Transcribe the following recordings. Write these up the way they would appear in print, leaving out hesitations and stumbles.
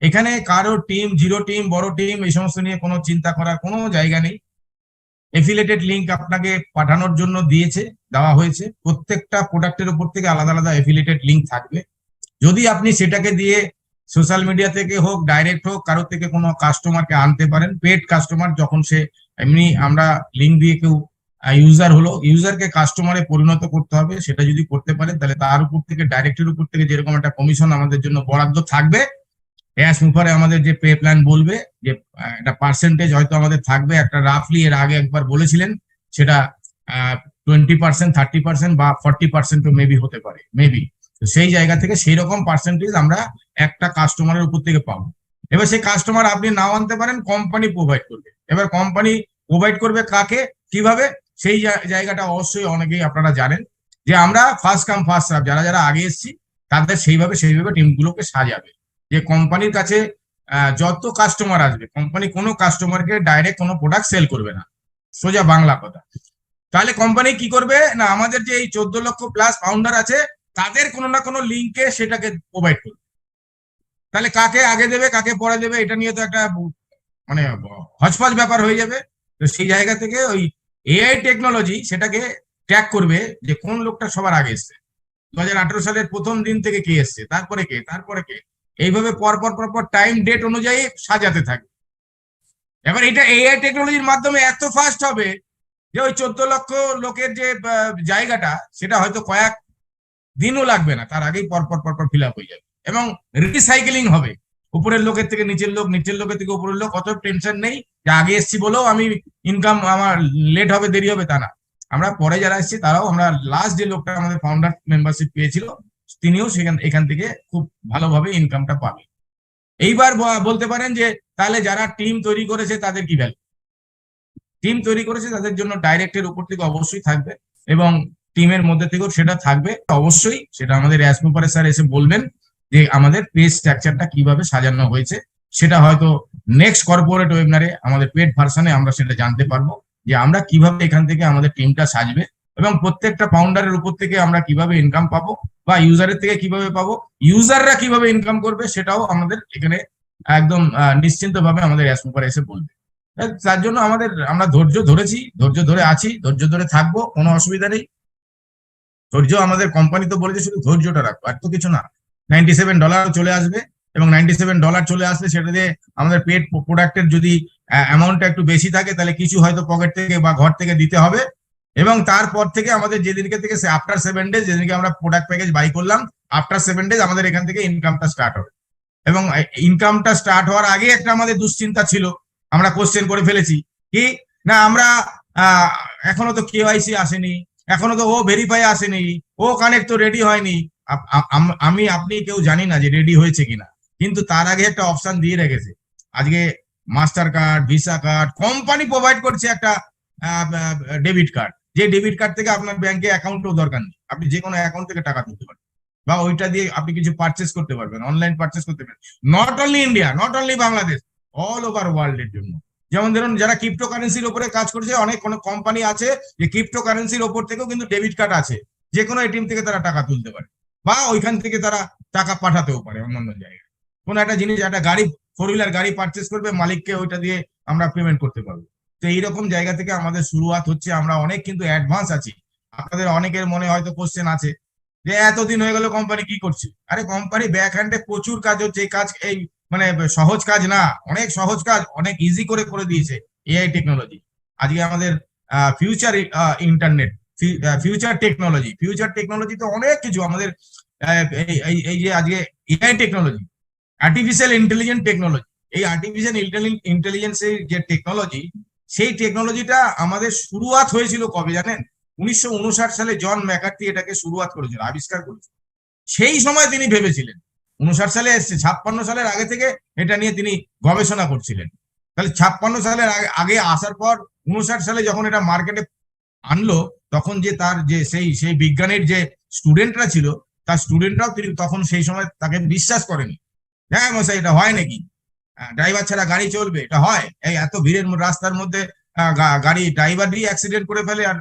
এখানে কারো team, zero team, বড় টিম, এই সমস্ত নিয়ে কোনো চিন্তা করার কোনো জায়গা নেই। এফিলিয়েটেড লিঙ্ক আপনাকে পাঠানোর জন্য দেওয়া হয়েছে। প্রত্যেকটা প্রোডাক্টের উপর থেকে আলাদা আলাদা এফিলিয়েটেড লিঙ্ক থাকবে। যদি আপনি সেটাকে দিয়ে সোশ্যাল মিডিয়া থেকে হোক, ডাইরেক্ট হোক, কারোর থেকে কোনো কাস্টমারকে আনতে পারেন। পেড কাস্টমার যখন সে এমনি আমরা লিঙ্ক দিয়ে কেউ ইউজার হলো, ইউজারকে কাস্টমারে পরিণত করতে হবে। সেটা যদি করতে পারেন তাহলে তার উপর থেকে, ডাইরেক্টের উপর থেকে যেরকম একটা কমিশন আমাদের জন্য বরাদ্দ থাকবে, স্মুপারে আমাদের যে পে প্ল্যান বলবে যে একটা পার্সেন্টেজ হয়তো আমাদের থাকবে, একটা রাফলি এর আগে একবার বলেছিলেন, সেটা 20%, 30% বা 40% মেবি হতে পারে, মেবি। তো সেই জায়গা থেকে সেই রকম পার্সেন্টেজ আমরা একটা কাস্টমারের উপর থেকে পাবো। এবার সেই কাস্টমার আপনি নাও আনতে পারেন, কোম্পানি প্রোভাইড করবে। এবার কোম্পানি প্রোভাইড করবে কাকে, কিভাবে, সেই জায়গাটা অবশ্যই অনেকেই আপনারা জানেন যে আমরা ফার্স্ট কাম ফার্স্ট সার্ভ, যারা যারা আগে এসেছি তাদের সেইভাবে টিমগুলোকে সাজাবে। যে কোম্পানির কাছে যত কাস্টমার আসবে, কোম্পানি কোনো কাস্টমারকে ডাইরেক্ট কোনো প্রোডাক্ট সেল করবে না, সোজা বাংলা কথা। তাহলে কোম্পানি কি করবে না, আমাদের যে এই 14 লক্ষ প্লাস ফাউন্ডার আছে তাদের কোনো না কোনো লিঙ্কে সেটাকে প্রোভাইড করবে। তাহলে কাকে আগে দেবে কাকে পরে দেবে এটা নিয়ে তো একটা মানে হজপজ ব্যাপার হয়ে যাবে। তো সেই জায়গা থেকে ওই এআই টেকনোলজি সেটাকে ট্র্যাক করবে যে কোন লোকটা সবার আগে এসছে, 2018 সালের প্রথম দিন থেকে কে এসছে, তারপরে কে, তারপরে কে, এইভাবে পরপর টাইম ডেট অনুযায়ী সাজাতে থাকবে। এবার এটা এআই টেকনোলজির মাধ্যমে এত ফাস্ট হবে যে ওই 14 লক্ষ লোকের যে জায়গাটা, সেটা হয়তো কয়েক দিনও লাগবে না, তার আগেই পরপর ফিল আপ হয়ে যাবে এবং রিসাইকেলিং হবে। উপরের লোকের থেকে নিচের লোক, নিচের লোকের থেকে উপরের লোক, অত টেনশন নেই যে আগে এসছি বলেও আমি ইনকাম আমার লেট হবে, দেরি হবে, তা না। আমরা পরে যারা এসছি তারাও, আমরা লাস্ট যে লোকটা আমাদের ফাউন্ডার মেম্বারশিপ পেয়েছিল তিনিও এখান থেকে খুব ভালোভাবে ইনকামটা পাবে। এইবার বলতে পারেন যে তাহলে যারা টিম তৈরি করেছে তাদের কি ভ্যালু? টিম তৈরি করেছে তাদের জন্য ডাইরেক্টের উপর থেকে অবশ্যই থাকবে এবং টিমের মধ্যে থেকেও সেটা থাকবে অবশ্যই। সেটা আমাদের অ্যাসমুপারে স্যার এসে বলবেন যে আমাদের পে স্ট্রাকচারটা কিভাবে সাজানো হয়েছে। সেটা হয়তো নেক্সট কর্পোরেট ওয়েবিনারে আমাদের পেড ভার্সনে আমরা সেটা জানতে পারবো যে আমরা কিভাবে এখান থেকে আমাদের টিমটা সাজবে এবং প্রত্যেকটা ফাউন্ডারের উপর থেকে আমরা কিভাবে ইনকাম পাবো বা ইউজারের থেকে কিভাবে পাবো, ইউজাররা কিভাবে ইনকাম করবে, সেটাও আমাদের এখানে একদম নিশ্চিন্ত ভাবে আমাদের অ্যাসমুপারে এসে বলবে। তার জন্য আমরা ধৈর্য ধরেছি, ধৈর্য ধরে আছি, ধৈর্য ধরে থাকবো, কোনো অসুবিধা নেই। ধৈর্য আমাদের কোম্পানি তো বলেছে শুধু ধৈর্যটা রাখবো, আর তো কিছু না। $97 চলে আসবে এবং $97 চলে আসলে সেটা দিয়ে আমাদের পেড প্রোডাক্টের যদি অ্যামাউন্টটা একটু বেশি থাকে তাহলে কিছু হয়তো পকেট থেকে বা ঘর থেকে দিতে হবে এবং তারপর থেকে আমাদের যেদিনকে থেকে আফটার 7 ডেজ, যেদিনকে আমরা প্রোডাক্ট প্যাকেজ বাই করলাম, আফটার 7 ডেজ আমাদের এখান থেকে ইনকামটা স্টার্ট হবে। এবং ইনকামটা স্টার্ট হওয়ার আগে একটা আমাদের দুশ্চিন্তা ছিল, আমরা কোশ্চেন করে ফেলেছি কি না, আমরা এখনো তো কেওয়াইসি আসেনি, এখনো তো ও ভেরিফাই আসেনি, ও কানেক্ট তো রেডি হয়নি। আমি আপনি কেউ জানি না যে রেডি হয়েছে কিনা, কিন্তু তার আগে একটা অপশন দিয়ে রেখেছে। আজকে master card, visa card, company provide করছে একটা ডেবিট কার্ড, যে ডেবিট কার্ড থেকে আপনার ব্যাংকে অ্যাকাউন্টও দরকার নেই, আপনি যে কোনো অ্যাকাউন্ট থেকে টাকা তুলতে পারেন বা ওইটা দিয়ে আপনি কিছু পারচেস করতে পারবেন, অনলাইন পারচেস করতে পারবেন। Not only India, not only Bangladesh, all over world এর জন্য। যেমন ধরুন যারা ক্রিপ্টো কারেন্সির উপরে কাজ করছে, অনেক কোনো কোম্পানি আছে যে ক্রিপ্টো কারেন্সির ওপর থেকেও কিন্তু ডেবিট কার্ড আছে, যে কোনো এটিএম থেকে তারা টাকা তুলতে পারে বা ওইখান থেকে তারা টাকা পাঠাতেও পারে অন্যান্য জায়গায়। কোনো একটা জিনিস, একটা গাড়ি, 4 হুইলার গাড়ি পারচেস করবে, মালিককে ওইটা দিয়ে আমরা পেমেন্ট করতে পারবো। তো এইরকম জায়গা থেকে আমাদের শুরুয়াত হচ্ছে, আমরা অনেক কিন্তু অ্যাডভান্স আছি। আপনাদের অনেকের মনে হয়তো কোশ্চেন আছে যে এতদিন হয়ে গেল কোম্পানি কি করছে। আরে কোম্পানি ব্যাক হ্যান্ডে প্রচুর কাজ হচ্ছে, এই কাজ এই মানে সহজ কাজ না, অনেক সহজ কাজ, অনেক ইজি করে দিয়েছে এআই টেকনোলজি। আজকে আমাদের ফিউচার ইন্টারনেট, ফিউচার টেকনোলজি তো অনেক কিছু আমাদের এই যে আজকে AI technology, artificial intelligence technology, এই আর্টিফিশিয়াল ইন্টেলিজেন্সের যে টেকনোলজি, সেই টেকনোলজিটা আমাদের শুরুয়াত হয়েছিল কবে জানেন? 1959 সালে জন ম্যাকার্থি এটাকে শুরুয়াত করেছিল, আবিষ্কার করেছিল। সেই সময় তিনি ভেবেছিলেন, 59 সালে এসছে, 56 সালের আগে থেকে এটা নিয়ে তিনি গবেষণা করছিলেন। তাহলে 56 সালের আগে আসার পর 59 সালে যখন এটা মার্কেটে আনলো, তখন যে তার যে সেই বিজ্ঞানের যে স্টুডেন্টরা ছিল, তার স্টুডেন্টরাও তিনি তখন সেই সময় তাকে বিশ্বাস করেনি। হ্যাঁ মশাই, এটা হয় নাকি? ড্রাইভার ছাড়া গাড়ি চলবে? এটা হয়? এই এত ভিড়ের রাস্তার মধ্যে গাড়ি ড্রাইভারই অ্যাক্সিডেন্ট করে ফেলে আর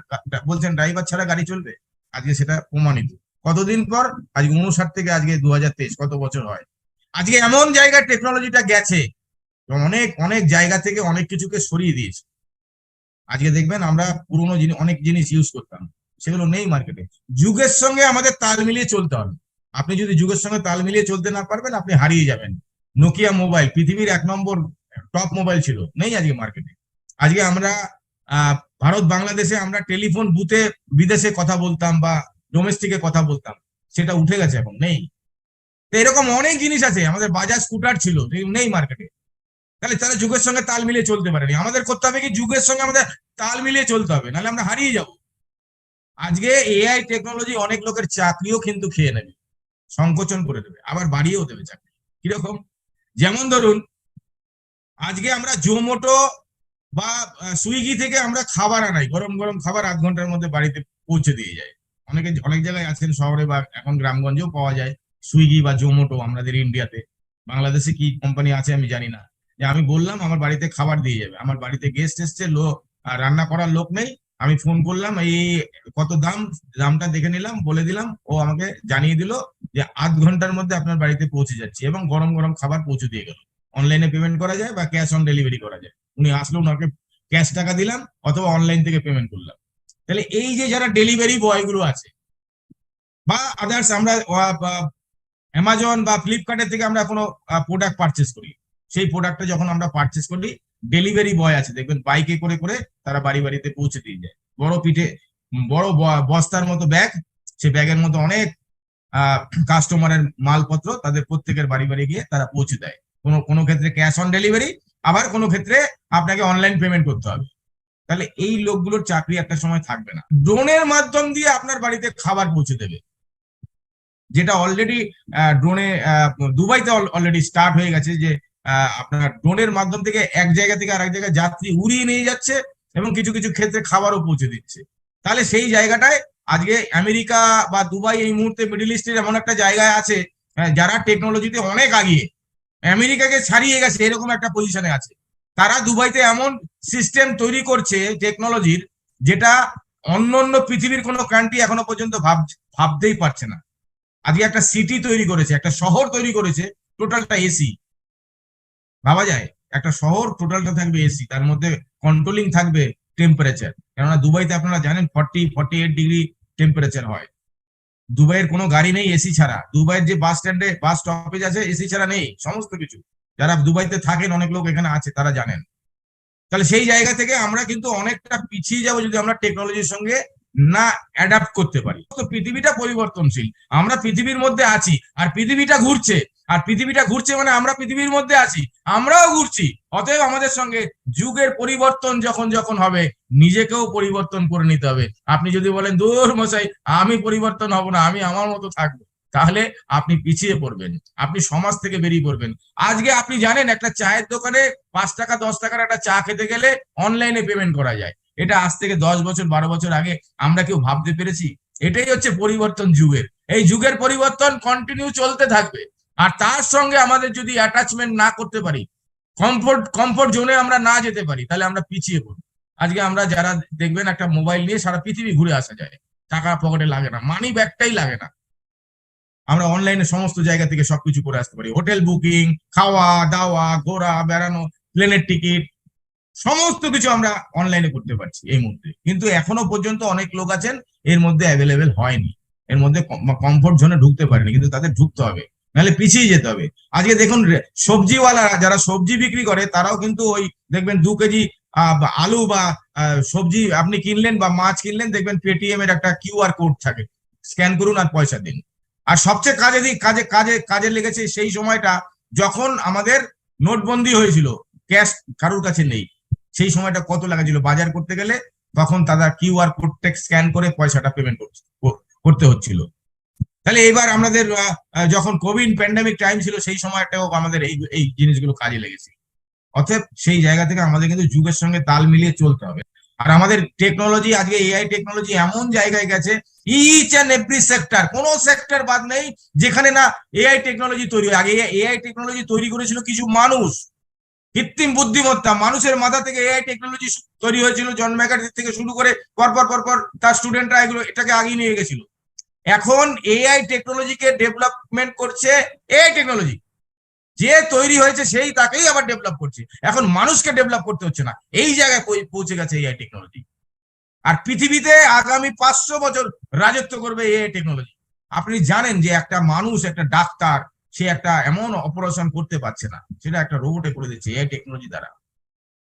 বলছেন ড্রাইভার ছাড়া গাড়ি চলবে? আজকে সেটা প্রমাণিত। কতদিন পর? আজকে 59 থেকে আজকে 2023, কত বছর হয়? আজকে এমন জায়গায় টেকনোলজিটা গেছে, অনেক অনেক জায়গা থেকে অনেক কিছুকে সরিয়ে দিয়েছে। আজকে দেখবেন আমরা পুরোনো জিনিস, অনেক জিনিস ইউজ করতাম, সেগুলো নেই মার্কেটে। যুগের সঙ্গে আমাদের তাল মিলিয়ে চলতে হবে। আপনি যদি যুগের সঙ্গে তাল মিলিয়ে চলতে না পারবেন, আপনি হারিয়ে যাবেন। নোকিয়া মোবাইল পৃথিবীর 1 নম্বর টপ মোবাইল ছিল, নেই আজকে মার্কেটে। আজকে আমরা ভারত বাংলাদেশে আমরা টেলিফোন বুথে বিদেশে কথা বলতাম বা ডোমেস্টিকে কথা বলতাম, সেটা উঠে গেছে, এখন নেই। তো এরকম অনেক জিনিস আছে, আমাদের বাজাজ স্কুটার ছিল, নেই মার্কেটে। তাহলে তারা যুগের সঙ্গে তাল মিলিয়ে চলতে পারেনি। আমাদের করতে হবে কি, যুগের সঙ্গে আমাদের তাল মিলিয়ে চলতে হবে, নাহলে আমরা হারিয়ে যাব। আজকে এআই টেকনোলজি অনেক লোকের চাকরিও কিন্তু খেয়ে নেবে, সংকোচন করে দেবে, আবার বাড়িয়েও দেবে চাকরি। কিরকম? যেমন ধরুন, আজকে আমরা জোম্যাটো বা সুইগি থেকে আমরা খাবার আনাই, গরম গরম খাবার 8 ঘন্টার মধ্যে বাড়িতে পৌঁছে দিয়ে যায়। অনেক জায়গায় আছেন শহরে বা এখন গ্রামগঞ্জেও পাওয়া যায় সুইগি বা জোম্যাটো আমাদের ইন্ডিয়াতে। বাংলাদেশে কি কোম্পানি আছে আমি জানি না। যে আমি বললাম আমার বাড়িতে খাবার দিয়ে যাবে, আমার বাড়িতে গেস্ট এসছে, রান্না করার লোক নেই, আমি ফোন করলাম, এই কত দাম, দামটা দেখে নিলাম, বলে দিলাম, ও আমাকে জানিয়ে দিল যে 8 ঘন্টার মধ্যে আপনার বাড়িতে পৌঁছে যাচ্ছে, এবং গরম গরম খাবার পৌঁছে দিয়ে গেল। অনলাইনে পেমেন্ট করা যায় বা ক্যাশ অন ডেলিভারি করা যায়। উনি আসলো, ওনাকে ক্যাশ টাকা দিলাম অথবা অনলাইন থেকে পেমেন্ট করলাম। তাহলে এই যে যারা ডেলিভারি বয় গুলো আছে বা আদার্স, আমরা অ্যামাজন বা ফ্লিপকার্টের থেকে আমরা কোনো প্রোডাক্ট পারচেস করি, সেই প্রোডাক্টটা যখন আমরা পারচেস করি, ডেলিভারি বয় আছে দেখবেন বাইকে করে করে তারা বাড়ি বাড়িতে পৌঁছে দিয়ে যায়। বড় পিঠে বড় বস্তার মতো ব্যাগ, সেই ব্যাগের মতো অনেক কাস্টমারের মালপত্র, তাদের প্রত্যেকের বাড়ি বাড়ি গিয়ে তারা পৌঁছে দেয়। কোনো কোনো ক্ষেত্রে ক্যাশ অন ডেলিভারি, আবার কোনো ক্ষেত্রে আপনাকে অনলাইন পেমেন্ট করতে হবে। তাহলে এই লোকগুলোর চাকরি একটা সময় থাকবে না। ড্রোনের মাধ্যম দিয়ে আপনার বাড়িতে খাবার পৌঁছে দেবে, যেটা অলরেডি ড্রোনে দুবাইতে অলরেডি স্টার্ট হয়ে গেছে, যে আপনার ড্রোনের মাধ্যম থেকে এক জায়গা থেকে আরেক জায়গায় যাত্রী উড়িয়ে নিয়ে যাচ্ছে এবং কিছু কিছু ক্ষেত্রে খাবারও পৌঁছে দিচ্ছে। তাহলে সেই জায়গাটায় আজকে আমেরিকা বা দুবাই এই মুহূর্তে মিডল ইস্টের এমন একটা জায়গায় আছে যারা টেকনোলজিতে অনেক আগিয়ে, আমেরিকাকে ছাড়িয়ে গেছে, এরকম একটা পজিশনে আছে। তারা দুবাইতে এমন সিস্টেম তৈরি করছে টেকনোলজির, যেটা অন্য অন্য পৃথিবীর কোনো কান্ট্রি এখনো পর্যন্ত ভাবতেই পারছে না। আজকে একটা সিটি তৈরি করেছে, একটা শহর তৈরি করেছে, টোটালটা এসি। ভাবা যায়, একটা শহর টোটালটা থাকবে এসি, তার মধ্যে কন্ট্রোলিং থাকবে টেম্পারেচার। কেননা দুবাইতে আপনারা জানেন 48 ডিগ্রি টেম্পারেচার হয়। দুবাইয়ের কোনো গাড়ি নেই এসি ছাড়া, দুবাইয়ের যে বাস স্ট্যান্ডে বাস স্টপেজ আছে এসি ছাড়া নেই, সমস্ত কিছু। যারা দুবাইতে থাকেন, অনেক লোক এখানে আছে, তারা জানেন। তাহলে সেই জায়গা থেকে আমরা কিন্তু অনেকটা পিছিয়ে যাব যদি আমরা টেকনোলজির সঙ্গে না অ্যাডাপ্ট করতে পারি। তো পৃথিবীটা পরিবর্তনশীল, আমরা পৃথিবীর মধ্যে আছি, আর পৃথিবীটা ঘুরছে, আর পৃথিবীটা ঘুরছে মানে আমরা পৃথিবীর মধ্যে আছি, আমরাও ঘুরছি। অতএব আমাদের সঙ্গে যুগের পরিবর্তন যখন যখন হবে, নিজেকেও পরিবর্তন করে নিতে হবে। আপনি যদি বলেন দূর মশাই আমি পরিবর্তন হব না, আমি আমার মতো থাকবো, তাহলে আপনি পিছিয়ে পড়বেন, আপনি সমাজ থেকে বেরিয়ে পড়বেন। আজকে আপনি জানেন একটা চায়ের দোকানে 5 টাকা 10 টাকার একটা চা খেতে গেলে অনলাইনে পেমেন্ট করা যায়। এটা আজ থেকে 10 বছর 12 বছর আগে আমরা কেউ ভাবতে পেরেছি? এটাই হচ্ছে পরিবর্তন যুগের। এই যুগের পরিবর্তন কন্টিনিউ চলতে থাকবে, আর তার সঙ্গে আমাদের যদি অ্যাটাচমেন্ট না করতে পারি, কমফোর্ট জোনে আমরা না যেতে পারি, তাহলে আমরা পিছিয়ে পড়ব। আজকে আমরা যারা দেখবেন একটা মোবাইল নিয়ে সারা পৃথিবী ঘুরে আসা যায়, টাকা পকেটে লাগে না, মানি ব্যাগটাই লাগে না, আমরা অনলাইনে সমস্ত জায়গা থেকে সবকিছু করে আসতে পারি। হোটেল বুকিং, খাওয়া দাওয়া, ঘোরা বেড়ানো, প্লেনের টিকিট, সমস্ত কিছু আমরা অনলাইনে করতে পারছি এই মুহূর্তে। কিন্তু এখনো পর্যন্ত অনেক লোক আছেন এর মধ্যে অ্যাভেলেবেল হয়নি, এর মধ্যে কমফোর্ট জোনে ঢুকতে পারেনি, কিন্তু তাদের ঢুকতে হবে, নাহলে পিছিয়ে যেতে হবে। আজকে দেখুন সবজিওয়ালারা যারা সবজি বিক্রি করে, তারাও কিন্তু ওই দেখবেন 2 কেজি আলু বা সবজি আপনি কিনলেন বা মাছ কিনলেন, দেখবেন পেটিএম এর একটা কিউআর কোড থাকে, স্ক্যান করুন আর পয়সা দিন। আর সবচেয়ে কাজে লেগেছে সেই সময়টা যখন আমাদের নোটবন্দি হয়েছিল, ক্যাশ কারুর কাছে নেই, সেই সময়টা কত লাগেছিল বাজার করতে গেলে, তখন তারা কিউআর কোডটা স্ক্যান করে পয়সাটা পেমেন্ট করতে হচ্ছিল। তাহলে এবার আমাদের যখন কোভিড প্যান্ডেমিক টাইম ছিল, সেই সময়টাও আমাদের এই জিনিসগুলো কাজে লেগেছে। অতএব সেই জায়গা থেকে আমাদের কিন্তু যুগের সঙ্গে তাল মিলিয়ে চলতে হবে। আর আমাদের টেকনোলজি, আজকে এআই টেকনোলজি এমন জায়গায় গেছে, ইচ অ্যান্ড এভরি সেক্টর, কোনো সেক্টর বাদ নেই যেখানে না এআই টেকনোলজি তৈরি হয়। আগে এআই টেকনোলজি তৈরি করেছিল কিছু মানুষ, কৃত্রিম বুদ্ধিমত্তা, মানুষের মাথা থেকে এআই টেকনোলজি তৈরি হয়েছিল। জন ম্যাকার্থি থেকে শুরু করে পরপর তার স্টুডেন্টরা এটাকে আগিয়ে নিয়ে গেছিল। এখন এআই টেকনোলজিকে ডেভেলপমেন্ট করছে এআই টেকনোলজি, যে তৈরি হয়েছে সেই তাকেই আবার ডেভেলপ করছে, এখন মানুষকে ডেভেলপ করতে হচ্ছে না, এই জায়গায় পৌঁছে গেছে এআই টেকনোলজি। আর পৃথিবীতে আগামী 500 বছর রাজত্ব করবে এআই টেকনোলজি। আপনি জানেন যে একটা মানুষ, একটা ডাক্তার, সে একটা এমন অপারেশন করতে পারছে না, সেটা একটা রোবটে করে দিচ্ছে এআই টেকনোলজি দ্বারা।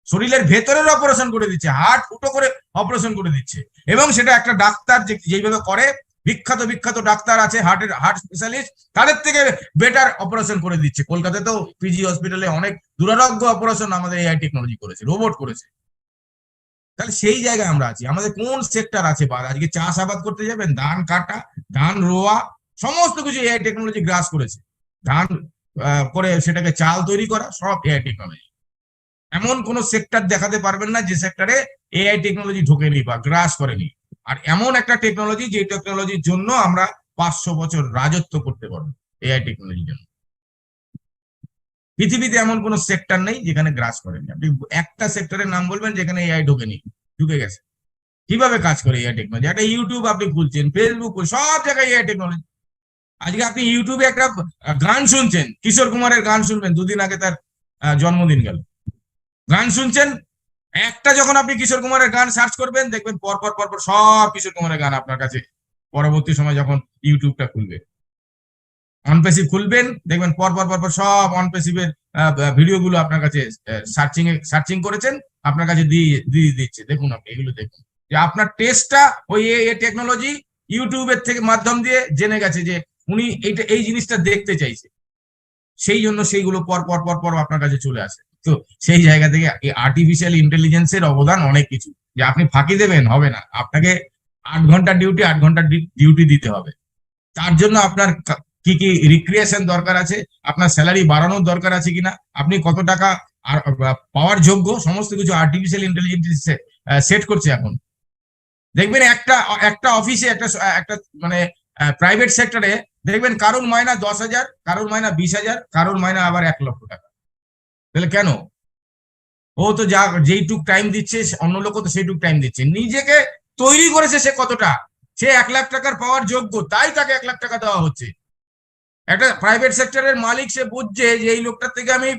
শরীরের ভেতরের অপারেশন করে দিচ্ছে, হার্ট ফুটো করে অপারেশন করে দিচ্ছে, এবং সেটা একটা ডাক্তার যেইভাবে করে, বিখ্যাত বিখ্যাত ডাক্তার আছে হার্ট স্পেশালিস্ট, তাদের থেকে বেটার অপারেশন করে দিচ্ছে। কলকাতায় তো পিজি হসপিটালে অনেক দুরারোগ্য অপারেশন আমাদের এআই টেকনোলজি করেছে, রোবট করেছে। তাহলে সেই জায়গায় আমরা আছি। আমাদের কোন সেক্টর আছে বাদ? আজকে চাষাবাদ করতে যাবেন, ধান কাটা, ধান রোয়া, সমস্ত কিছু এআই টেকনোলজি গ্রাস করেছে। ধান করে সেটাকে চাল তৈরি করা, সব এআই টেকনোলজি। এমন কোন সেক্টর দেখাতে পারবেন না যে সেক্টরে এআই টেকনোলজি ঢোকেনি বা গ্রাস করেনি। আর এমন একটা টেকনোলজি, যে টেকনোলজির জন্য আমরা 500 বছর রাজত্ব করতে পারবো এআই টেকনোলজির জন্য। পৃথিবীতে এমন কোন সেক্টর নেই যেখানে গ্রাস করেনি। আপনি একটা সেক্টরের নাম বলবেন যেখানে এআই ঢোকেনি, ঢুকে গেছে। কিভাবে কাজ করে এআই টেকনোলজি? একটা ইউটিউব আপনি খুলছেন, ফেসবুক, সব জায়গায় এআই টেকনোলজি। আজকে আপনি ইউটিউবে একটা গান শুনছেন, কিশোর কুমারের গান শুনবেন, দুদিন আগে তার জন্মদিন গেল, গান শুনছেন, একটা যখন আপনি কিশোর কুমারের গান সার্চ করবেন, দেখবেন পরপর পরপর সব কিশোর কুমারের গান আপনার কাছে। পরবর্তী সময় যখন ইউটিউবটা খুলবে, অনপেসিভ খুলবেন, দেখবেন পরপর পরপর সব অনপেসিভের ভিডিওগুলো আপনার কাছে সার্চিং করেছেন, আপনার কাছে দিয়ে দিচ্ছে। দেখুন, আপনি এগুলো দেখুন যে আপনার টেস্টটা ওই টেকনোলজি ইউটিউবের থেকে মাধ্যম দিয়ে জেনে গেছে যে উনি এই জিনিসটা দেখতে চাইছে, সেই জন্য সেইগুলো পর পর পর পর আপনার কাছে চলে আসে। তো সেই জায়গা থেকে এই আর্টিফিশিয়াল ইন্টেলিজেন্সের অবদান অনেক কিছু। যে আপনি ফাঁকি দেবেন হবে না, আপনাকে 8 ঘন্টার ডিউটি 8 ঘন্টার ডিউটি দিতে হবে। তার জন্য আপনার কি কি রিক্রিয়েশন দরকার আছে, আপনার স্যালারি বাড়ানোর দরকার আছে কিনা, আপনি কত টাকা পাওয়ার যোগ্য, সমস্ত কিছু আর্টিফিশিয়াল ইন্টেলিজেন্স সেট করছে এখন। দেখবেন একটা একটা অফিসে, একটা মানে প্রাইভেট সেক্টরে দেখবেন কারোর মাইনা 10,000, কারোর মাইনা 20,000, কারোর মাইনা আবার 1,00,000 টাকা। তাহলে কেন? ও তো যেইটুক টাইম দিচ্ছে, অন্য লোক তো সেইটুক টাইম দিচ্ছে। নিজেকে তৈরি করেছে সে কতটা, সে 1,00,000 টাকার পাওয়ার যোগ্য, তাই তাকে 1,00,000 টাকা দেওয়া হচ্ছে। একটা প্রাইভেট সেক্টরের মালিক সে বুঝছে যে এই লোকটার থেকে আমি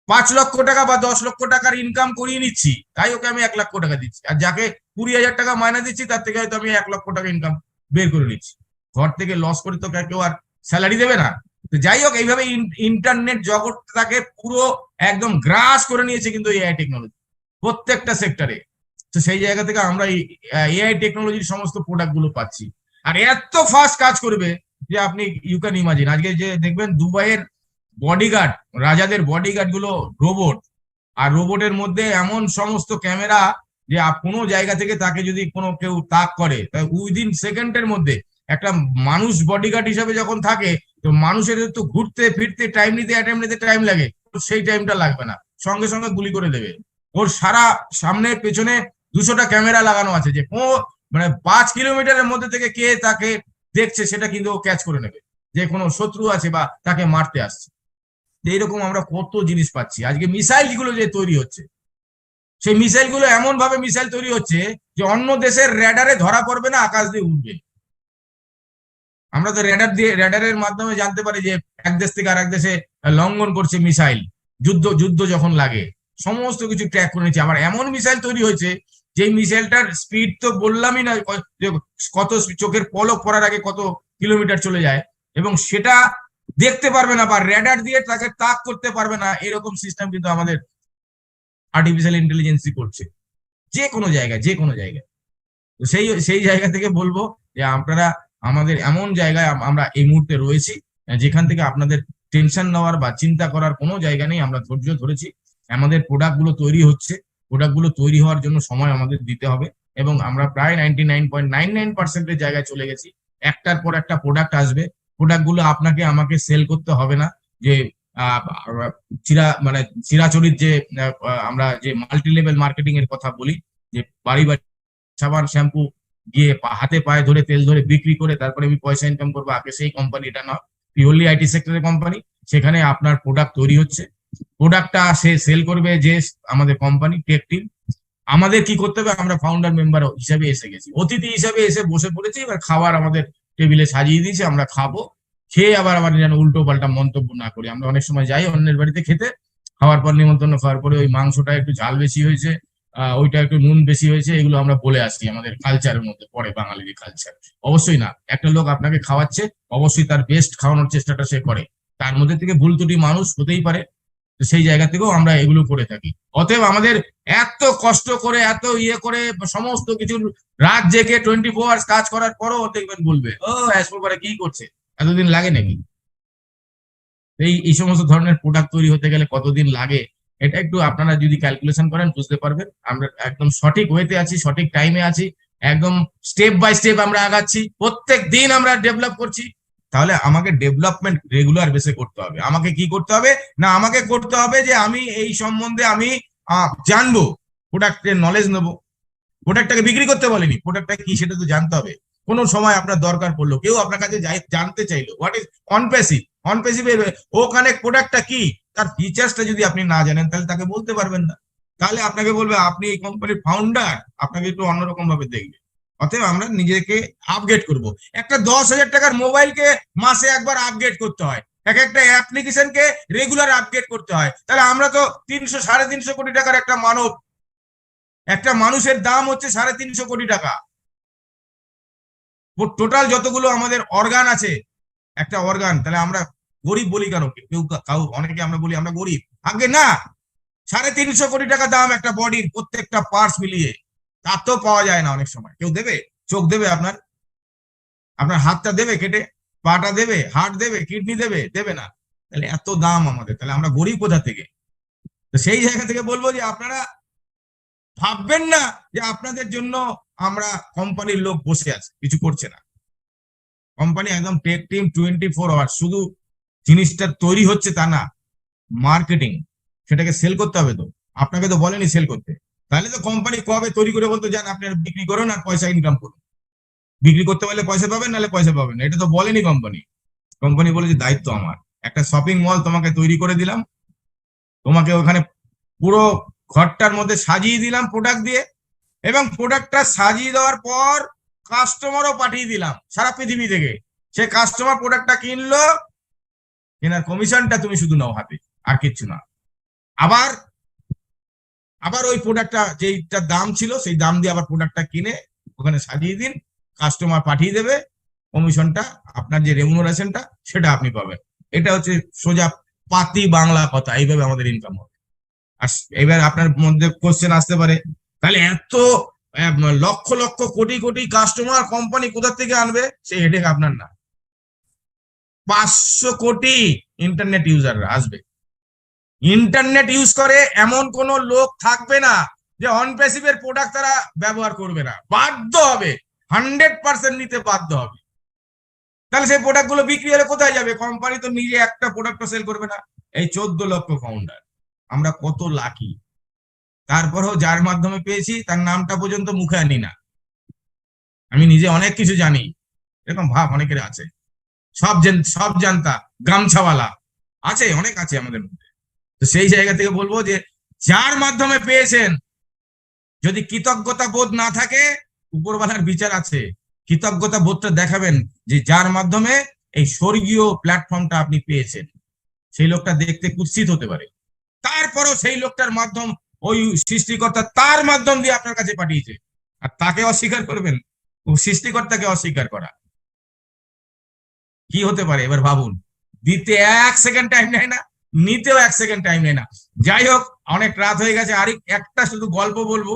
5 লক্ষ টাকা বা 10 লক্ষ টাকার ইনকাম করিয়ে নিচ্ছি, তাই ওকে আমি 1,00,000 টাকা দিচ্ছি। আর যাকে 20,000 টাকা মাইনা দিচ্ছি, তার থেকে হয়তো আমি 1,00,000 টাকা ইনকাম বের করে নিচ্ছি। ঘর থেকে লস করে তো কেউ আর স্যালারি দেবে না। তো যাই হোক, এইভাবে ইন্টারনেট জগৎটাকে পুরো একদম গ্রাস করে নিয়েছে কিন্তু এআই টেকনোলজি প্রত্যেকটা সেক্টরে। তো সেই জায়গা থেকে আমরা এআই টেকনোলজির সমস্ত প্রোডাক্ট গুলো পাচ্ছি। আর এত ফাস্ট কাজ করবে যে আপনি ইউ ক্যান ইমাজিন। আজকে যে দেখবেন দুবাইয়ের বডিগার্ড, রাজাদের বডিগার্ড গুলো রোবট, আর রোবটের মধ্যে এমন সমস্ত ক্যামেরা যে কোনো জায়গা থেকে তাকে যদি কোনো কেউ তাক করে, উইদিন সেকেন্ডের মধ্যে একটা মানুষ বডিগার্ড হিসাবে যখন থাকে, তো মানুষের তো ঘুরতে ফিরতে টাইম নিতে টাইম লাগে, সেই টাইমটা লাগবে না, সঙ্গে সঙ্গে গুলি করে দেবে। ওর সারা সামনে পেছনে 200টা ক্যামেরা লাগানো আছে, যে মানে 5 কিলোমিটারের মধ্যে থেকে কে তাকে দেখছে সেটা কিন্তু ও ক্যাচ করে নেবে, যে কোনো শত্রু আছে বা তাকে মারতে আসছে। এইরকম আমরা কত জিনিস পাচ্ছি। আজকে মিসাইল গুলো যে তৈরি হচ্ছে, সেই মিসাইল গুলো এমন ভাবে মিসাইল তৈরি হচ্ছে যে অন্য দেশের র্যাডারে ধরা পড়বে না, আকাশ দিয়ে উঠবে। আমরা তো র্যাডারের মাধ্যমে জানতে পারি যে এক দেশ থেকে আরেক দেশে লঙ্ঘন করছে মিসাইল, যুদ্ধ যখন লাগে সমস্ত কিছু ট্র্যাক করে নিচ্ছে। আবার এমন মিসাইল তৈরি হয়েছে যে মিসাইলটার স্পিড তো বললামই না, কত চোখের পলক পড়ার আগে কত কিলোমিটার চলে যায়, এবং সেটা দেখতে পারবে না বা র্যাডার দিয়ে তাকে তাক করতে পারবে না। এরকম সিস্টেম কিন্তু আমাদের আর্টিফিশিয়াল ইন্টেলিজেন্সই করছে যে কোনো জায়গায়। তো সেই জায়গা থেকে বলবো যে আপনারা, আমাদের এমন জায়গায় আমরা এই মুহূর্তে রয়েছি যেখান থেকে আপনাদের টেনশন নেওয়ার বা চিন্তা করার কোনো জায়গা নেই। আমরা ধৈর্য ধরেছি, আমাদের প্রোডাক্ট গুলো তৈরি হচ্ছে, প্রোডাক্ট গুলো তৈরি হওয়ার জন্য সময় আমাদের দিতে হবে, এবং আমরা প্রায় 99.99% জায়গায় চলে গেছি। একটার পর একটা প্রোডাক্ট আসবে, প্রোডাক্ট গুলো আপনাকে আমাকে সেল করতে হবে না। যে চিরাচরিত যে আমরা যে মাল্টি লেভেল মার্কেটিং এর কথা বলি, যে বাড়ি বাড়ি সাবান শ্যাম্পু গিয়ে হাতে পায়ে ধরে তেল ধরে বিক্রি করে তারপরে আমি পয়সা ইনকাম করবো, আগে সেই কোম্পানি এটা না, পিওরলি আইটি সেক্টরের কোম্পানি। সেখানে আপনার প্রোডাক্ট তৈরি হচ্ছে, প্রোডাক্টটা সে সেল করবে যে আমাদের কোম্পানি টেক টিম। আমাদের কি করতে হবে, আমরা ফাউন্ডার মেম্বার হিসাবে এসে গেছি, অতিথি হিসাবে এসে বসে পড়েছি। এবার খাবার আমাদের টেবিলে সাজিয়ে দিয়েছে, আমরা খাবো, খেয়ে আবার আবার যেন উল্টো পাল্টা মন্তব্য না করি। আমরা অনেক সময় যাই অন্যের বাড়িতে খেতে, খাওয়ার পর নিমন্ত্রণ খাওয়ার পরে ওই মাংসটা একটু ঝাল বেশি হয়েছে, ওইটা একটু নুন বেশি হয়েছে, এগুলো আমরা বলে আসি, আমাদের কালচারের মধ্যে পড়ে, বাঙালির কালচার। অবশ্যই না, একটা লোক আপনাকে খাওয়াচ্ছে, অবশ্যই তার বেস্ট খাওয়ানোর চেষ্টাটা সে করে, তার মধ্যে থেকে ভুল ত্রুটি মানুষ হতেই পারে, তো সেই জায়গা থেকেও আমরা এগুলো করে থাকি। অতএব আমাদের এত কষ্ট করে, এত ইয়ে করে, সমস্ত কিছু রাত জেগে 24 আওয়ার্স কাজ করার পরও দেখবেন বলবে, ও অ্যাসপোর করে কি করছে, এতদিন লাগে নাকি? এই সমস্ত ধরনের প্রোডাক্ট তৈরি হতে গেলে কতদিন লাগে, এটা একটু আপনারা যদি ক্যালকুলেশন করেন বুঝতে পারবেন। আমরা একদম সঠিক ওয়েতে আছি, সঠিক টাইমে আছি, একদম স্টেপ বাই স্টেপ আমরা আগাচ্ছি, প্রত্যেক দিন আমরা ডেভেলপ করছি। তাহলে আমাকে ডেভেলপমেন্ট রেগুলার বেসে করতে হবে। আমাকে কি করতে হবে না, আমাকে করতে হবে যে আমি এই সম্বন্ধে আমি জানবো, প্রোডাক্টের নলেজ নেবো। প্রোডাক্টটাকে বিক্রি করতে বলেনি, প্রোডাক্টটা কি সেটা তো জানতে হবে। কোন সময় আপনার দরকার পড়লো, কেউ আপনার কাছে জানতে চাইলো হোয়াট ইজ অনপ্যাসিভ, অনপ্যাসিভ ওখানে প্রোডাক্টটা কি, তার ফিচার্সটা যদি আপনি না জানেন তাহলে তাকে বলতে পারবেন না। তাহলে আপনাকে বলবে আপনি এই কোম্পানির ফাউন্ডার, আপনাকে একটু অন্যরকম ভাবে দেখবে। অতএব আমরা নিজেকে আপগ্রেড করব। একটা 10,000 টাকার মোবাইলকে মাসে একবার আপগ্রেড করতে হয়, একটা অ্যাপ্লিকেশনকে রেগুলার আপগ্রেড করতে হয়। তাহলে আমরা তো 300-350 কোটি টাকার একটা মানব, একটা মানুষের দাম হচ্ছে 350 কোটি টাকা। টোটাল যতগুলো আমাদের অর্গান আছে, একটা অর্গান, তাহলে আমরা গরিব বলি কেন? কেউ অনেকে আমরা বলি আমরা গরিব, আগে না, 350 কোটি টাকা দাম একটা বডির প্রত্যেকটা পার্টস মিলিয়ে। তা তো পাওয়া যায় না অনেক সময়। কেউ দেবে? চোখ দেবে আপনার? আপনার হাতটা দেবে কেটে? পাটা দেবে? হার্ট দেবে? কিডনি দেবে? দেবে না। তাহলে এত দাম আমাদের, তাহলে আমরা গরিব কোথা থেকে? তো সেই জায়গা থেকে বলবো যে আপনারা ভাববেন না যে আপনাদের জন্য আমরা কোম্পানির লোক বসে আছে কিছু করছে না। কোম্পানি একদম টেক টিম 24 আওয়ার্স, শুধু জিনিসটা তৈরি হচ্ছে তা না, মার্কেটিং, সেটাকে সেল করতে হবে। তো আপনাকে তো বলেনি সেল করতে, তাহলে তো কোম্পানি কবে তৈরি করে বলতো যান আপনি বিক্রি করুন আর পয়সা ইনকাম করুন। বিক্রি করতে পারলে পয়সা পাবেন, নাহলে পয়সা পাবেন না, এটা তো বলেনি কোম্পানি। কোম্পানি বলেছে দায়িত্ব আমার, একটা শপিং মল তোমাকে তৈরি করে দিলাম, তোমাকে ওখানে পুরো ঘরটার মধ্যে সাজিয়ে দিলাম প্রোডাক্ট দিয়ে, এবং প্রোডাক্টটা সাজিয়ে দেওয়ার পর কাস্টমারও পাঠিয়ে দিলাম সারা পৃথিবী থেকে। সে কাস্টমার প্রোডাক্টটা কিনলো, কেনার কমিশনটা তুমি শুধু নাও হাতে, আর কিচ্ছু না। আবার আবার ওই প্রোডাক্টটা যেইটা দাম ছিল সেই দাম দিয়ে আবার প্রোডাক্টটা কিনে ওখানে সাজিয়ে দিন, কাস্টমার পাঠিয়ে দেবে, কমিশনটা, আপনার যে রেমুনারেশনটা সেটা আপনি পাবেন। এটা হচ্ছে সোজা পাতি বাংলা কথা, এইভাবে আমাদের ইনকাম হবে। আর এবার আপনার মধ্যে কোশ্চেন আসতে পারে, তাহলে এত লক্ষ লক্ষ কোটি কোটি কাস্টমার কোম্পানি কোথা থেকে আনবে? সেই হেডেক আপনার না। 500 কোটি ইন্টারনেট ইউজাররা আসবে। ইন্টারনেট ইউজ করে এমন কোন লোক থাকবে না যে অনপ্যাসিভের প্রোডাক্ট তারা ব্যবহার করবে না, বাধ্য হবে, 100% নিতে বাধ্য হবে। তাহলে সেই প্রোডাক্ট গুলো বিক্রি হলে কোথায় যাবে? কোম্পানি তো নিজে একটা প্রোডাক্ট সেল করবে না। এই 14 লক্ষ ফাউন্ডার, আমরা কত লাকি। তারপরেও যার মাধ্যমে পেয়েছি তার নামটা পর্যন্ত মুখে আনি না। আমি নিজে অনেক কিছু জানি, এরকম ভাব অনেকের আছে, সব জানতা গামছাওয়ালা আছে, অনেক আছে আমাদের মধ্যে। তো সেই জায়গা থেকে বলবো যে যার মাধ্যমে পেয়েছেন, যদি কৃতজ্ঞতা বোধ না থাকে, উপরওয়ালার বিচার আছে। কৃতজ্ঞতা বোধটা দেখাবেন যে যার মাধ্যমে এই স্বর্গীয় প্ল্যাটফর্মটা আপনি পেয়েছেন। সেই লোকটা দেখতে কুৎসিত হতে পারে, তারপরও সেই লোকটার মাধ্যম ওই সৃষ্টিকর্তা তার মাধ্যম দিয়ে আপনার কাছে পাঠিয়েছে, আর তাকে অস্বীকার করবেন? সৃষ্টিকর্তাকে অস্বীকার করা কি হতে পারে? এবার ভাবুন, দিতে 1 সেকেন্ড টাইম নেয় না, নিতেও 1 সেকেন্ড টাইম নেয় না। যাই হোক, অনেক রাত হয়ে গেছে, আর একটা শুধু গল্প বলবো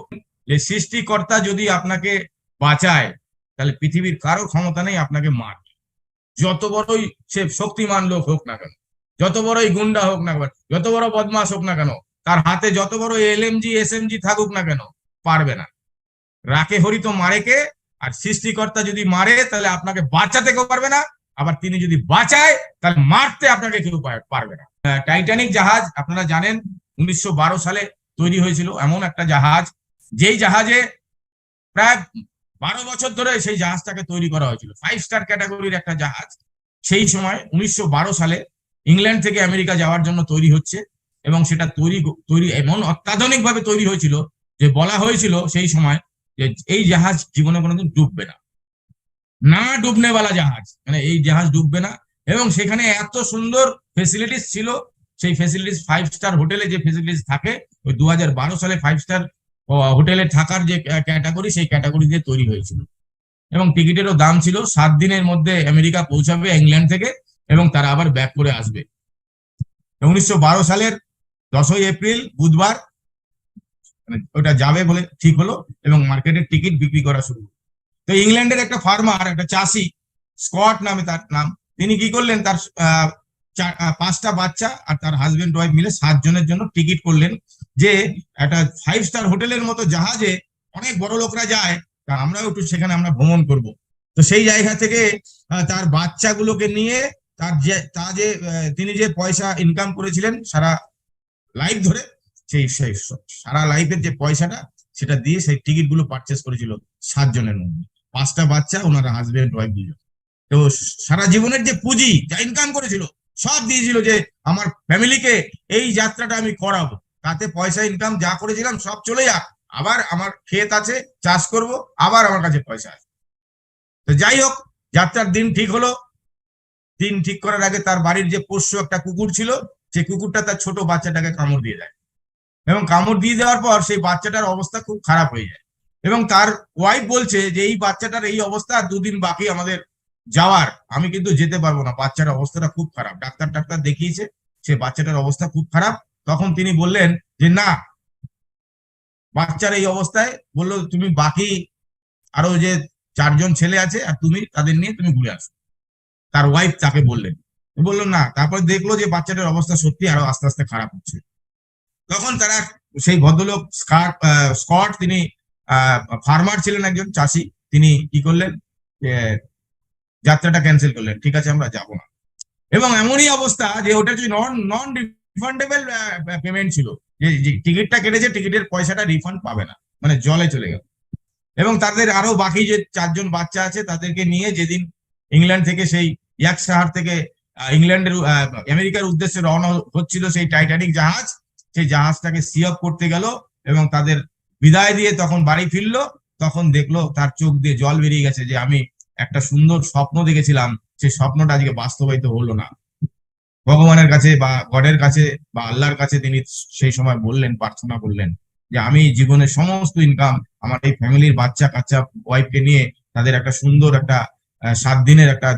যে সৃষ্টিকর্তা যদি আপনাকে বাঁচায়, তাহলে পৃথিবীর কারো ক্ষমতা নেই আপনাকে মারবে। যত বড়ই সে শক্তিমান লোক হোক না কেন, যত বড়ই গুন্ডা হোক না কেন, যত বড় বদমাস হোক না কেন, তার হাতে যত বড় এলএমজি এসএমজি থাকুক না কেন, পারবে না। রাকে হরি তো মারে কে? আর সৃষ্টিকর্তা যদি মারে তাহলে আপনাকে বাঁচাতে কেউ পারবে না, আবার তিনি যদি বাঁচায় তাহলে মারতে আপনাকে কেউ পারবে না। টাইটানিক জাহাজ আপনারা জানেন 1912 সালে তৈরি হয়েছিল। এমন একটা জাহাজ, যেই জাহাজে প্রায় 12 বছর ধরে সেই জাহাজটাকে তৈরি করা হয়েছিল, 5 স্টার ক্যাটাগরির একটা জাহাজ। সেই সময় 1912 সালে ইংল্যান্ড থেকে আমেরিকা যাওয়ার জন্য তৈরি হচ্ছে, এবং সেটা তৈরি এমন অত্যাধুনিক ভাবে তৈরি হয়েছিল যে বলা হয়েছিল সেই সময় যে এই জাহাজ জীবনে কোনোদিন ডুববে না, না ডুবনেওয়ালা জাহাজ, মানে এই জাহাজ ডুববে না, এবং সেখানে এত সুন্দর ফেসিলিটিস ছিল, সেই ফেসিলিটিস 5 স্টার হোটেলে যে ফেসিলিটিস থাকে, ওই 2012 সালে 5 স্টার হোটেলে থাকার যে ক্যাটাগরি, সেই ক্যাটাগরি দিয়ে তৈরি হয়েছিল। এবং টিকিটেরও দাম ছিল 7 দিনের মধ্যে আমেরিকা পৌঁছাবে ইংল্যান্ড থেকে, এবং তারা আবার ব্যাক করে আসবে। 1912 সালের 10ই এপ্রিল বুধবার ওটা যাবে বলে ঠিক হলো, এবং মার্কেটের টিকিট বিক্রি করা শুরু। তো ইংল্যান্ডের একটা ফার্মার, একটা চাষি, স্কট নামে তার নাম, তিনি কি করলেন, তার 5টা বাচ্চা আর তার হাজবেন্ড ওয়াইফ মিলে 7 জনের জন্য টিকিট করলেন, যে একটা 5 স্টার হোটেলের মতো জাহাজে অনেক বড় লোকরা যায়, তা আমরাও একটু সেখানে আমরা ভ্রমণ করব। তো সেই জায়গা থেকে তার বাচ্চাগুলোকে নিয়ে তিনি যে পয়সা ইনকাম করেছিলেন সারা লাইফ ধরে, সেই সারা লাইফের যে পয়সাটা, সেটা দিয়ে সেই টিকিট গুলো পারচেস করেছিল 7 জনের মধ্যে। 5টা বাচ্চা, ওনারা হাজবেন্ড ওয়াইফ দুজন। তো সারা জীবনের যে পুঁজি যা ইনকাম করেছিল সব দিয়েছিল, যে আমার ফ্যামিলিকে এই যাত্রাটা আমি করাবো, তাতে পয়সা ইনকাম যা করেছিলাম সব চলে যাক, আবার আমার ক্ষেত আছে, চাষ করব, আবার আমার কাছে পয়সা আছে। তো যাই হোক, যাত্রার দিন ঠিক হলো। দিন ঠিক করার আগে তার বাড়ির যে পোষ্য একটা কুকুর ছিল, সেই কুকুরটা তার ছোট বাচ্চাটাকে কামড় দিয়ে দেয়, এবং কামড় দিয়ে দেওয়ার পর সেই বাচ্চাটার অবস্থা খুব খারাপ হয়ে যায়। এবং তার ওয়াইফ বলছে যে এই বাচ্চাটার এই অবস্থা, 2 দিন বাকি আমাদের যাওয়ার, আমি কিন্তু যেতে পারবো না, বাচ্চার অবস্থাটা খুব খারাপ, ডাক্তার দেখিয়েছে, সে বাচ্চাটার অবস্থা খুব খারাপ। তখন তিনি বললেন যে না, বাচ্চার এই অবস্থায়, বললো তুমি বাকি আরো যে 4 জন ছেলে আছে আর তুমি, তাদের নিয়ে তুমি ঘুরে আসো। তার ওয়াইফ তাকে বললেন, বললো না। তারপরে দেখলো যে বাচ্চাটার অবস্থা সত্যি আরো আস্তে আস্তে খারাপ হচ্ছে। তখন তারা, সেই ভদ্রলোক স্কট, তিনি ফার্মার ছিলেন, একজন চাষি, তিনি কি করলেন, যাত্রাটা ক্যান্সেল করলেন, ঠিক আছে আমরা যাব না। এবং এমনই অবস্থা যে ওটা যে নন রিফান্ডেবল পেমেন্ট ছিল, যে টিকিটটা কেটেছে, টিকিটের পয়সাটা রিফান্ড পাবে না, মানে জলে চলে গেল। এবং তাদের আরো বাকি যে 4 জন বাচ্চা আছে, তাদেরকে নিয়ে যেদিন ইংল্যান্ড থেকে, সেই ইয়ার্কশায়ার থেকে ইংল্যান্ডের আমেরিকার উদ্দেশ্যে রওনা হচ্ছিল সেই টাইটানিক জাহাজ, সেই জাহাজটাকে সি অফ করতে গেল, এবং তাদের বিদায় দিয়ে তখন বাড়ি ফিরলো। তখন দেখলো তার চোখ দিয়ে জল বেরিয়ে গেছে, যে আমি একটা সুন্দর স্বপ্ন দেখেছিলাম, সেই স্বপ্নটা আজকে বাস্তবায়িত হলো না। ভগবানের কাছে বা গডের কাছে বা আল্লাহর কাছে তিনি সেই সময় বললেন, প্রার্থনা করলেন, যে আমি জীবনের সমস্ত ইনকাম আমার এই ফ্যামিলির বাচ্চা কাচ্চা ওয়াইফকে নিয়ে তাদের একটা সুন্দর একটা 7 দিনের একটা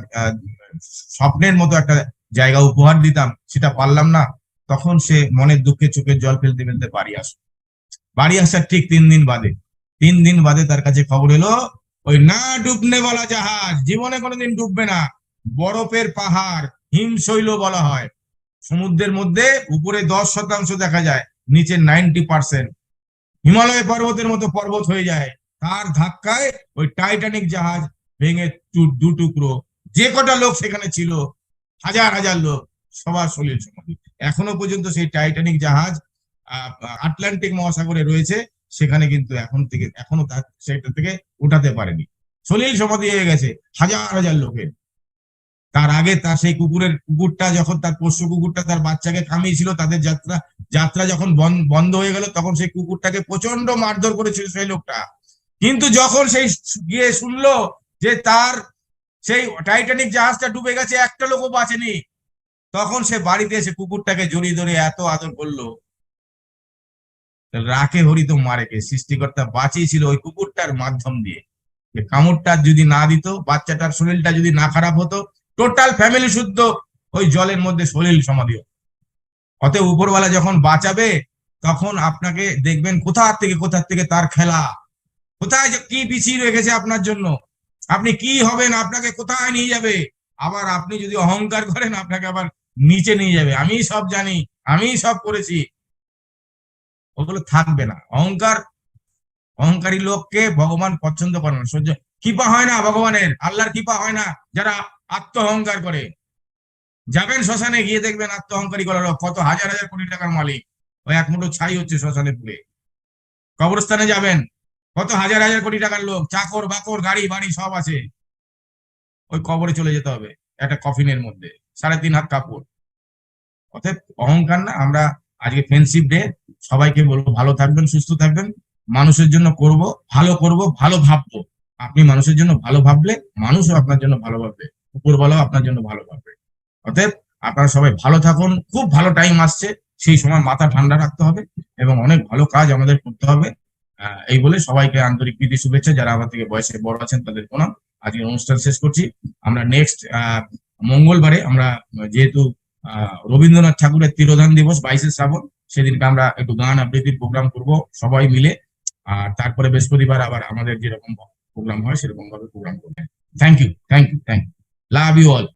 স্বপ্নের মতো একটা জায়গা উপহার দিতাম, সেটা পারলাম না। তখন সে মনের দুঃখে চোখের জল ফেলতে ফেলতে বাড়ি আসার ঠিক 3 দিন বাদে তার কাছে খবর এলো, ওই না ডুবনে বলা জাহাজ জীবনে কোনোদিন ডুববে না। বরফের পাহাড়, হিমশৈল বলা হয়, সমুদ্রের মধ্যে উপরে 10% দেখা যায়, নিচে 90%। হিমালয় পর্বতের মতো পর্বত হয়ে যায়, তার ধাক্কায় ওই টাইটানিক জাহাজ ভেঙে 2 টুকরো। যে কটা লোক সেখানে ছিল, হাজার হাজার লোক, সবার সলিল সমাধি। এখনো পর্যন্ত সেই টাইটানিক জাহাজ আটলান্টিক মহাসাগরে রয়েছে, সেখানে কিন্তু এখনো সেটা থেকে উঠাতে পারেনি, সলিল সমাধি হয়ে গেছে হাজার হাজার লোকের। তার আগে তার সেই কুকুরটা যখন, তার পোষ্য কুকুরটা তার বাচ্চাকে কামিয়েছিল, তাদের যাত্রা যখন বন্ধ হয়ে গেল, তখন সেই কুকুরটাকে প্রচন্ড মারধর করেছিল সেই লোকটা। কিন্তু যখন সেই গিয়ে শুনলো যে তার সেই টাইটানিক জাহাজটা ডুবে গেছে, একটা লোকও বাঁচেনি, তখন সে বাড়িতে এসে কুকুরটাকে জড়িয়ে ধরে এত আদর করলো। রাখে হরি তো মারেকে, সৃষ্টিকর্তা বাঁচিয়েছিল ওই কুকুরটার মাধ্যম দিয়ে। যে কামড়টা যদি না দিত, বাচ্চাটার শরীরটা যদি না খারাপ হতো, টোটাল ফ্যামিলি শুদ্ধ ওই জলের মধ্যে সলিল সমাধি। অতএব উপরওয়ালা যখন বাঁচাবে, তখন আপনাকে দেখবেন কোথা থেকে তার খেলা, কোথায় কি পিছিয়ে রেখেছে আপনার জন্য, আপনি কি হবেন, আপনাকে কোথায় নিয়ে যাবে। আবার আপনি যদি অহংকার করেন, আপনাকে আবার নিচে নিয়ে যাবে, আমি সব জানি, আমি সব করেছি, ওগুলো থাকবে না। অহংকারী লোককে ভগবান পছন্দ করে না, সহ্য কৃপা হয় না ভগবানের, আল্লাহর কৃপা হয় না যারা আত্ম অহংকার করে। যাবেন শ্মশানে, গিয়ে দেখবেন আত্ম অহংকারী করার কত হাজার হাজার কোটি টাকার মালিক, ওই এক মুঠো ছাই হচ্ছে শ্মশানে পুড়ে। কবরস্থানে যাবেন, কত হাজার হাজার কোটি টাকার লোক, চাকর বাকর, গাড়ি বাড়ি সব আছে, ওই কবরে চলে যেতে হবে একটা কফিনের মধ্যে, 3.5 হাত কাপড়। অতএব অহংকার না। আমরা আজকে ফ্রেন্ডশিপ ডে, সবাইকে বলবো ভালো থাকবেন, সুস্থ থাকবেন, মানুষের জন্য করব, ভালো ভাববো। আপনি মানুষের জন্য ভালো ভাবলে, মানুষও আপনার জন্য ভালো ভাববে, উপরওয়ালাও আপনার জন্য ভালো ভাববে। অতএব আপনারা সবাই ভালো থাকুন, খুব ভালো টাইম আসছে, সেই সময় মাথা ঠান্ডা রাখতে হবে এবং অনেক ভালো কাজ আমাদের করতে হবে। এই বলে সবাইকে আন্তরিক প্রীতি শুভেচ্ছা, যারা আমার থেকে বয়সে বড় আছেন তাদের প্রণাম। আজকে অনুষ্ঠান শেষ করছি। আমরা নেক্সট মঙ্গলবারে আমরা যেহেতু রবীন্দ্রনাথ ঠাকুরের তিরোধান দিবস 22শে শ্রাবণ, সেদিনকে আমরা একটু গান আবৃত্তির প্রোগ্রাম করব সবাই মিলে। আর তারপরে বৃহস্পতিবার আবার আমাদের যেরকম প্রোগ্রাম হয় সেরকম ভাবে প্রোগ্রাম করবেন। Thank you, thank you, thank you, love you all.